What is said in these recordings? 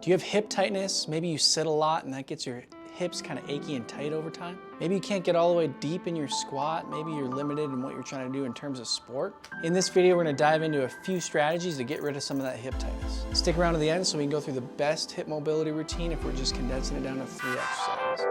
Do you have hip tightness? Maybe you sit a lot and that gets your hips kind of achy and tight over time. Maybe you can't get all the way deep in your squat. Maybe you're limited in what you're trying to do in terms of sport. In this video, we're gonna dive into a few strategies to get rid of some of that hip tightness. Stick around to the end so we can go through the best hip mobility routine if we're just condensing it down to 3 exercises.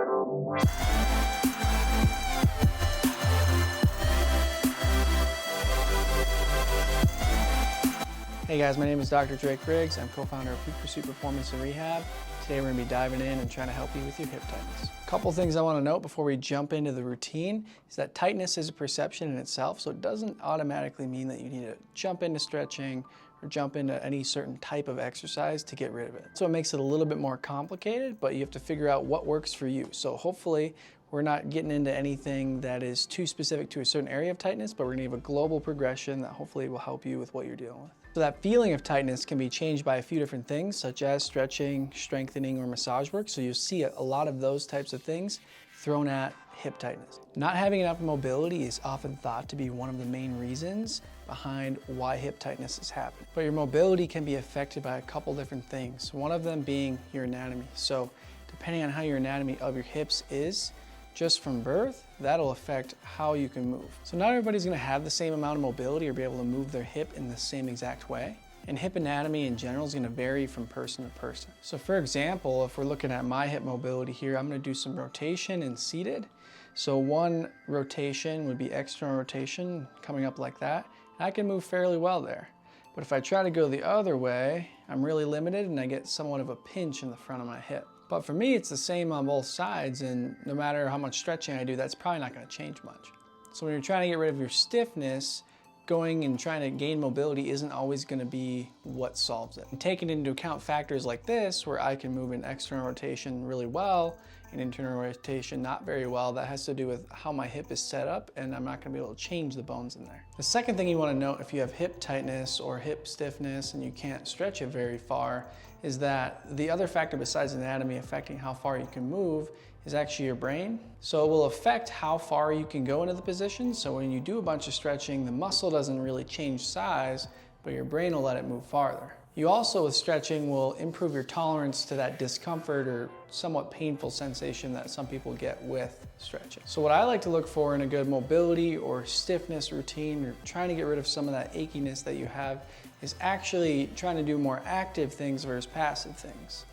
Hey guys, my name is Dr. Drake Riggs. I'm co-founder of Peak Pursuit Performance and Rehab. Today we're gonna be diving in and trying to help you with your hip tightness. A couple things I wanna note before we jump into the routine is that tightness is a perception in itself, so it doesn't automatically mean that you need to jump into stretching or jump into any certain type of exercise to get rid of it. So it makes it a little bit more complicated, but you have to figure out what works for you. So hopefully we're not getting into anything that is too specific to a certain area of tightness, but we're gonna give a global progression that hopefully will help you with what you're dealing with. So that feeling of tightness can be changed by a few different things, such as stretching, strengthening, or massage work. So you'll see a lot of those types of things thrown at hip tightness. Not having enough mobility is often thought to be one of the main reasons behind why hip tightness is happening. But your mobility can be affected by a couple different things, one of them being your anatomy. So depending on how your anatomy of your hips is, just from birth, that'll affect how you can move. So not everybody's gonna have the same amount of mobility or be able to move their hip in the same exact way. And hip anatomy in general is gonna vary from person to person. So for example, if we're looking at my hip mobility here, I'm gonna do some rotation and seated. So one rotation would be external rotation, coming up like that. And I can move fairly well there. But if I try to go the other way, I'm really limited and I get somewhat of a pinch in the front of my hip. But for me, it's the same on both sides, and no matter how much stretching I do, that's probably not gonna change much. So when you're trying to get rid of your stiffness, going and trying to gain mobility isn't always gonna be what solves it. And taking into account factors like this, where I can move in external rotation really well, and internal rotation not very well, that has to do with how my hip is set up, and I'm not gonna be able to change the bones in there. The second thing you wanna note if you have hip tightness or hip stiffness and you can't stretch it very far is that the other factor besides anatomy affecting how far you can move is actually your brain. So it will affect how far you can go into the position. So when you do a bunch of stretching, the muscle doesn't really change size, but your brain will let it move farther. You also, with stretching, will improve your tolerance to that discomfort or somewhat painful sensation that some people get with stretching. So what I like to look for in a good mobility or stiffness routine, or trying to get rid of some of that achiness that you have, is actually trying to do more active things versus passive things.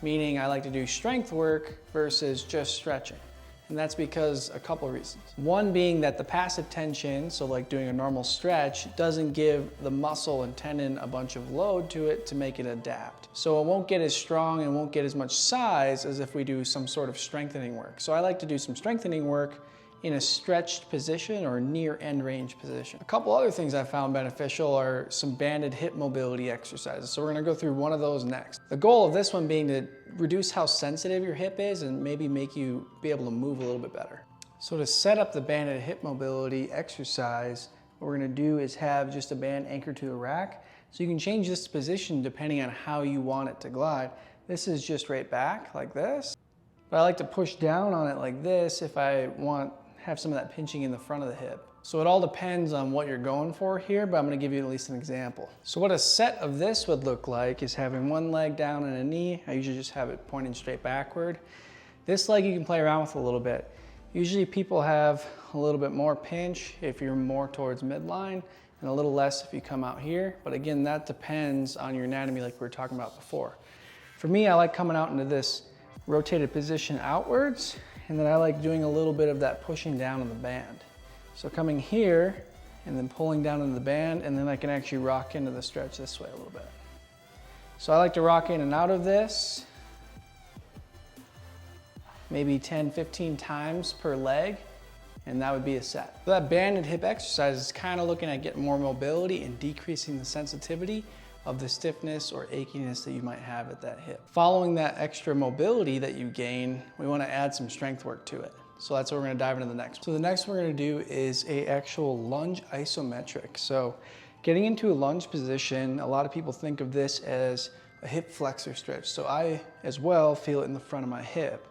Meaning I like to do strength work versus just stretching. And that's because a couple reasons. One being that the passive tension, so like doing a normal stretch, doesn't give the muscle and tendon a bunch of load to it to make it adapt. So it won't get as strong and won't get as much size as if we do some sort of strengthening work. So I like to do some strengthening work in a stretched position or near end range position. A couple other things I found beneficial are some banded hip mobility exercises. So we're gonna go through one of those next. The goal of this one being to reduce how sensitive your hip is and maybe make you be able to move a little bit better. So to set up the banded hip mobility exercise, what we're gonna do is have just a band anchored to a rack. So you can change this position depending on how you want it to glide. This is just right back like this. But I like to push down on it like this if I have some of that pinching in the front of the hip. So it all depends on what you're going for here, but I'm gonna give you at least an example. So what a set of this would look like is having one leg down and a knee. I usually just have it pointing straight backward. This leg you can play around with a little bit. Usually people have a little bit more pinch if you're more towards midline and a little less if you come out here. But again, that depends on your anatomy like we were talking about before. For me, I like coming out into this rotated position outwards, and then I like doing a little bit of that pushing down on the band. So coming here and then pulling down into the band, and then I can actually rock into the stretch this way a little bit. So I like to rock in and out of this maybe 10, 15 times per leg, and that would be a set. So that banded hip exercise is kind of looking at getting more mobility and decreasing the sensitivity of the stiffness or achiness that you might have at that hip. Following that extra mobility that you gain, we want to add some strength work to it. So that's what we're going to dive into the next one. So the next one we're going to do is a actual lunge isometric. So getting into a lunge position, a lot of people think of this as a hip flexor stretch. So I as well feel it in the front of my hip.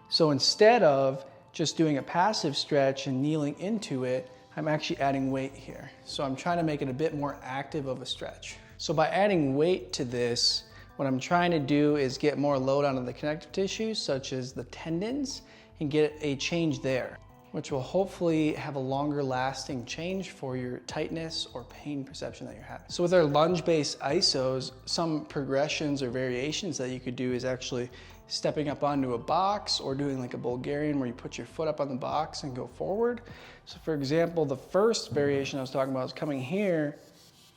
So instead of just doing a passive stretch and kneeling into it, I'm actually adding weight here. So I'm trying to make it a bit more active of a stretch. So by adding weight to this, What I'm trying to do is get more load onto the connective tissues, such as the tendons, and get a change there, which will hopefully have a longer lasting change for your tightness or pain perception that you're having. So with our lunge-based isos, some progressions or variations that you could do is actually stepping up onto a box or doing like a Bulgarian where you put your foot up on the box and go forward. So for example, the first variation I was talking about is coming here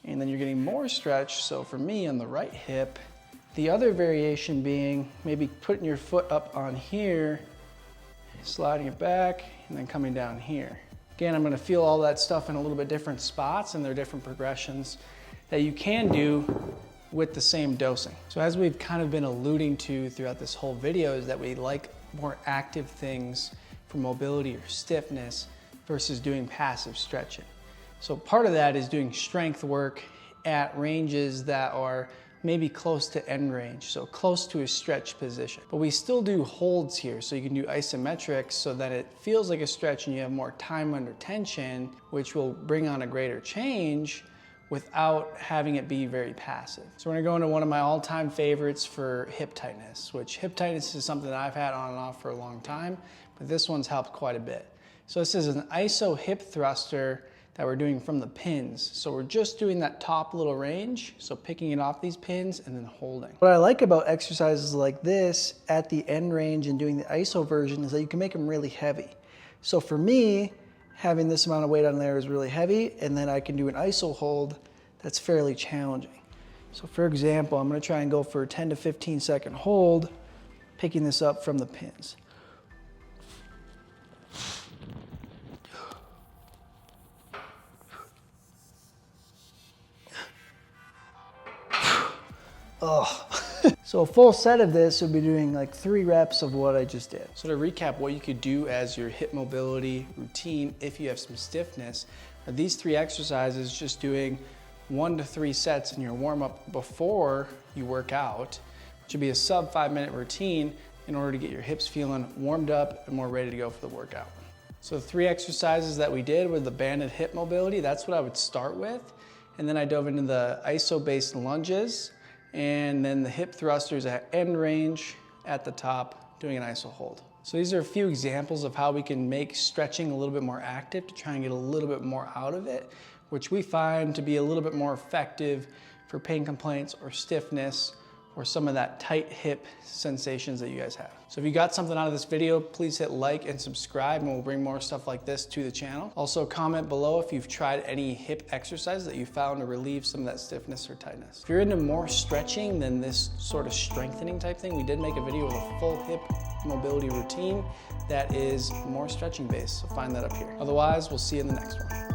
and then you're getting more stretch. So for me on the right hip, the other variation being maybe putting your foot up on here, sliding it back, and then coming down here. Again, I'm gonna feel all that stuff in a little bit different spots, and there are different progressions that you can do with the same dosing. So as we've kind of been alluding to throughout this whole video is that we like more active things for mobility or stiffness versus doing passive stretching. So part of that is doing strength work at ranges that are maybe close to end range, so close to a stretch position. But we still do holds here, so you can do isometrics so that it feels like a stretch and you have more time under tension, which will bring on a greater change without having it be very passive. So we're gonna go into one of my all-time favorites for hip tightness, which hip tightness is something that I've had on and off for a long time, but this one's helped quite a bit. So this is an iso hip thruster that we're doing from the pins. So we're just doing that top little range, so picking it off these pins and then holding. What I like about exercises like this at the end range and doing the iso version is that you can make them really heavy. So for me, having this amount of weight on there is really heavy, and then I can do an iso hold that's fairly challenging. So for example, I'm gonna try and go for a 10 to 15 second hold, picking this up from the pins. Oh. So a full set of this would be doing like 3 reps of what I just did. So to recap, what you could do as your hip mobility routine if you have some stiffness are these 3 exercises, just doing 1 to 3 sets in your warm-up before you work out, which would be a sub 5-minute routine in order to get your hips feeling warmed up and more ready to go for the workout. So the 3 exercises that we did with the banded hip mobility, that's what I would start with. And then I dove into the iso-based lunges, and then the hip thrusters at end range at the top, doing an iso hold. So these are a few examples of how we can make stretching a little bit more active to try and get a little bit more out of it, which we find to be a little bit more effective for pain complaints or stiffness or some of that tight hip sensations that you guys have. So if you got something out of this video, please hit like and subscribe, and we'll bring more stuff like this to the channel. Also comment below if you've tried any hip exercise that you found to relieve some of that stiffness or tightness. If you're into more stretching than this sort of strengthening type thing, we did make a video with a full hip mobility routine that is more stretching based, so find that up here. Otherwise, we'll see you in the next one.